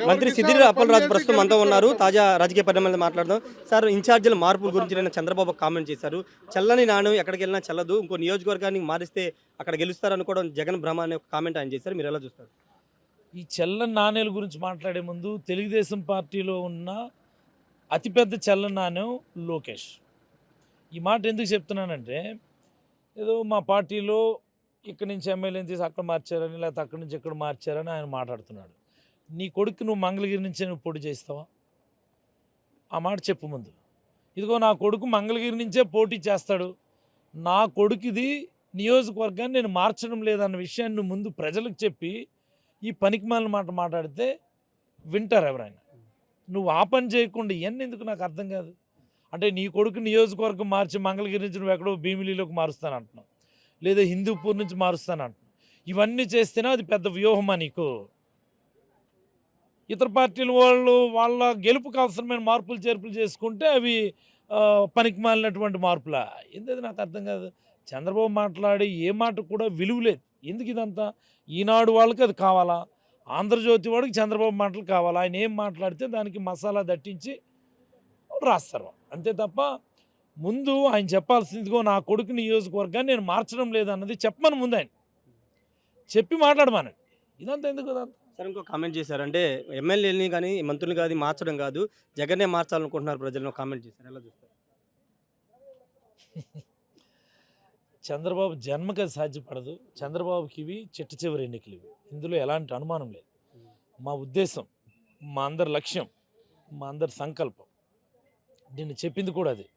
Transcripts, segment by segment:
మంత్రి సిద్దిరి అప్పలరాజు ప్రస్తుతం అంతా ఉన్నారు. తాజా రాజకీయ పరిణామాలు మాట్లాడదాం. సార్, ఇన్ఛార్జీల మార్పుల గురించి నిన్న చంద్రబాబు కామెంట్ చేశారు. చల్లని నాణ్యం ఎక్కడికి వెళ్ళినా చల్లదు, ఇంకో నియోజకవర్గాన్ని మారిస్తే అక్కడ గెలుస్తారనుకోవడం జగన్ భ్రమ అనే ఒక కామెంట్ ఆయన చేశారు. మీరు ఎలా చూస్తారు? ఈ చల్లని నాణేల గురించి మాట్లాడే ముందు తెలుగుదేశం పార్టీలో ఉన్న అతిపెద్ద చల్లని నాణ్యం లోకేష్. ఈ మాట ఎందుకు చెప్తున్నానంటే, ఏదో మా పార్టీలో ఇక్కడి నుంచి ఎమ్మెల్యేని తీసి అక్కడ మార్చారని, లేకపోతే అక్కడి నుంచి ఇక్కడ మార్చారని ఆయన మాట్లాడుతున్నాడు. నీ కొడుకు నువ్వు మంగళగిరి నుంచే నువ్వు పోటీ చేస్తావా? ఆ మాట చెప్పు ముందు. ఇదిగో నా కొడుకు మంగళగిరి నుంచే పోటీ చేస్తాడు, నా కొడుకుది నియోజకవర్గాన్ని నేను మార్చడం లేదన్న విషయాన్ని నువ్వు ముందు ప్రజలకు చెప్పి ఈ పనికిమాలిన మాట మాట్లాడితే వింటారు ఎవరైనా. నువ్వు ఆ పని చేయకుండా ఇవన్నీ ఎందుకు నాకు అర్థం కాదు. అంటే నీ కొడుకు నియోజకవర్గం మార్చి మంగళగిరి నుంచి నువ్వు ఎక్కడో భీమిలీలోకి మారుస్తాను అంటున్నావు, లేదా హిందూపూర్ నుంచి మారుస్తాను అంటున్నావు. ఇవన్నీ చేస్తేనే అది పెద్ద వ్యూహమా నీకు? ఇతర పార్టీల వాళ్ళు వాళ్ళ గెలుపుకు అవసరమైన మార్పులు చేర్పులు చేసుకుంటే అవి పనికి మాలినటువంటి మార్పులా? ఎందుకు నాకు అర్థం కాదు. చంద్రబాబు మాట్లాడి ఏ మాట కూడా విలువ లేదు. ఎందుకు ఇదంతా? ఈనాడు వాళ్ళకి అది కావాలా, ఆంధ్రజ్యోతి వాడికి చంద్రబాబు మాటలు కావాలా? ఆయన ఏం మాట్లాడితే దానికి మసాలా దట్టించి రాస్తారు అంతే తప్ప ముందు ఆయన చెప్పాల్సిందిగో నా కొడుకు నియోజకవర్గాన్ని నేను మార్చడం లేదన్నది చెప్పమని ముందు ఆయన చెప్పి మాట్లాడమానండి. ఇదంతా ఎందుకు? అదంతా సార్, ఇంకో కామెంట్ చేశారు. అంటే ఎమ్మెల్యేని కానీ మంత్రులు కానీ మార్చడం కాదు, జగన్నే మార్చాలనుకుంటున్నారు ప్రజలను కామెంట్ చేశారు. ఎలా చూస్తారు? చంద్రబాబు జన్మకి అది సాధ్యపడదు. చంద్రబాబుకి ఇవి చిట్ట చివరి ఎన్నికలు ఇవి, ఇందులో ఎలాంటి అనుమానం లేదు. మా ఉద్దేశం, మా అందరి లక్ష్యం, మా అందరి సంకల్పం, నేను చెప్పింది కూడా అది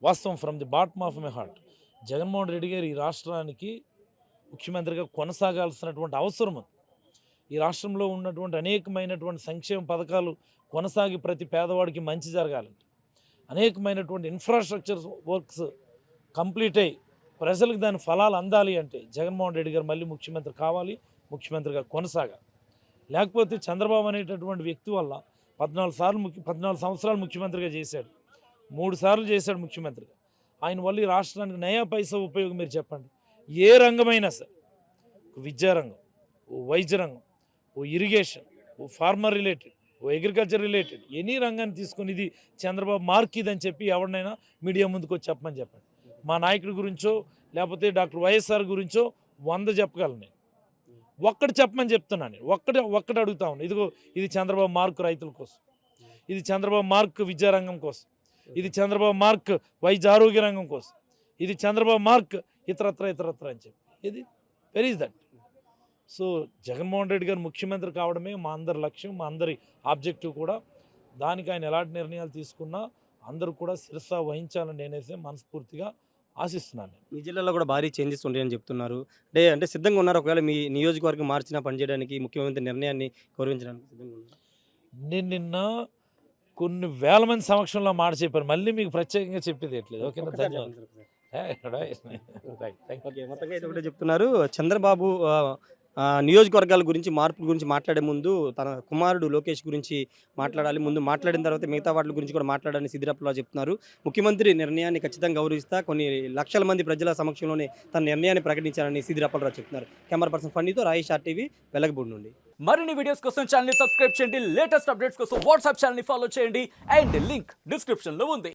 వాస్తవం. From the bottom of my heart, Jaganmohan Reddy గారు ఈ రాష్ట్రానికి ముఖ్యమంత్రిగా కొనసాగాల్సినటువంటి అవసరం ఉంది. ఈ రాష్ట్రంలో ఉన్నటువంటి అనేకమైనటువంటి సంక్షేమ పథకాలు కొనసాగి ప్రతి పేదవాడికి మంచి జరగాలంటే, అనేకమైనటువంటి ఇన్ఫ్రాస్ట్రక్చర్ వర్క్స్ కంప్లీట్ అయ్యి ప్రజలకు దాని ఫలాలు అందాలి అంటే జగన్మోహన్ రెడ్డి గారు మళ్ళీ ముఖ్యమంత్రి కావాలి, ముఖ్యమంత్రిగా కొనసాగాలి. లేకపోతే చంద్రబాబు అనేటటువంటి వ్యక్తి వల్ల 14 సంవత్సరాలు ముఖ్యమంత్రిగా చేశాడు, 3 సార్లు చేశాడు ముఖ్యమంత్రిగా. ఆయన వల్ల ఈ రాష్ట్రానికి నయా పైసా ఉపయోగం మీరు చెప్పండి. ఏ రంగమైనా సరే, విద్యారంగం, ఓ వైద్య రంగం, ఓ ఇరిగేషన్, ఓ ఫార్మర్ రిలేటెడ్, ఓ అగ్రికల్చర్ రిలేటెడ్, ఎనీ రంగాన్ని తీసుకొని ఇది చంద్రబాబు మార్క్ ఇదని చెప్పి ఎవరినైనా మీడియా ముందుకు వచ్చి చెప్పమని చెప్పండి. మా నాయకుడి గురించో లేకపోతే డాక్టర్ వైఎస్ఆర్ గురించో 100 చెప్పగలను నేను. ఒక్కటి చెప్పమని చెప్తున్నాను. ఒక్కటి అడుగుతా ఉన్నాను. ఇదిగో ఇది చంద్రబాబు మార్క్ రైతుల కోసం, ఇది చంద్రబాబు మార్క్ విద్యారంగం కోసం, ఇది చంద్రబాబు మార్క్ వైద్య ఆరోగ్య రంగం కోసం, ఇది చంద్రబాబు మార్క్ ఇతరత్ర అని చెప్పి. ఇది where is that? So Jaganmohan Reddy గారు ముఖ్యమంత్రి కావడమే మా అందరి లక్ష్యం, మా అందరి ఆబ్జెక్టివ్ కూడా. దానికి ఆయన ఎలాంటి నిర్ణయాలు తీసుకున్నా అందరూ కూడా శిరస వహించాలని నేనైతే మనస్ఫూర్తిగా ఆశిస్తున్నాను. మీ జిల్లాలో కూడా భారీ చేంజెస్ ఉంటాయని చెప్తున్నారు. అంటే సిద్ధంగా ఉన్నారు, ఒకవేళ మీ నియోజకవర్గం మార్చినా పనిచేయడానికి, ముఖ్యమంత్రి నిర్ణయాన్ని గౌరవించడానికి సిద్ధంగా ఉన్నారు? నేను నిన్న కొన్ని వేల మంది సమక్షంలో మాట చెప్పాను, మళ్ళీ మీకు ప్రత్యేకంగా చెప్పేది ఎట్లేదు. ఓకేనా? ధన్యవాదాలు. మొత్తంగా అయితే ఒకటే చెప్తున్నారు. చంద్రబాబు నియోజకవర్గాల గురించి, మార్పుల గురించి మాట్లాడే ముందు తన కుమారుడు లోకేష్ గురించి మాట్లాడాలి, ముందు మాట్లాడిన తర్వాత మిగతా వాటి గురించి కూడా మాట్లాడాలని సిద్దిరి అప్పలరాజు చెప్తున్నారు. ముఖ్యమంత్రి నిర్ణయాన్ని ఖచ్చితంగా గౌరవిస్తా, కొన్ని లక్షల మంది ప్రజల సమక్షంలోనే తన నిర్ణయాన్ని ప్రకటించాలని సిద్దిరి అప్పలరాజు చెప్తున్నారు. Camera person ఫన్నీతో Rayesh RTV, Velagapudi నుండి. మరిన్ని వీడియోస్ కోసం ఛానల్ ని సబ్స్క్రైబ్ చేయండి, లేటెస్ట్ అప్డేట్స్ కోసం వాట్సాప్ ఛానల్ ని ఫాలో చేయండి, అండ్ లింక్ డిస్క్రిప్షన్ లో ఉంది.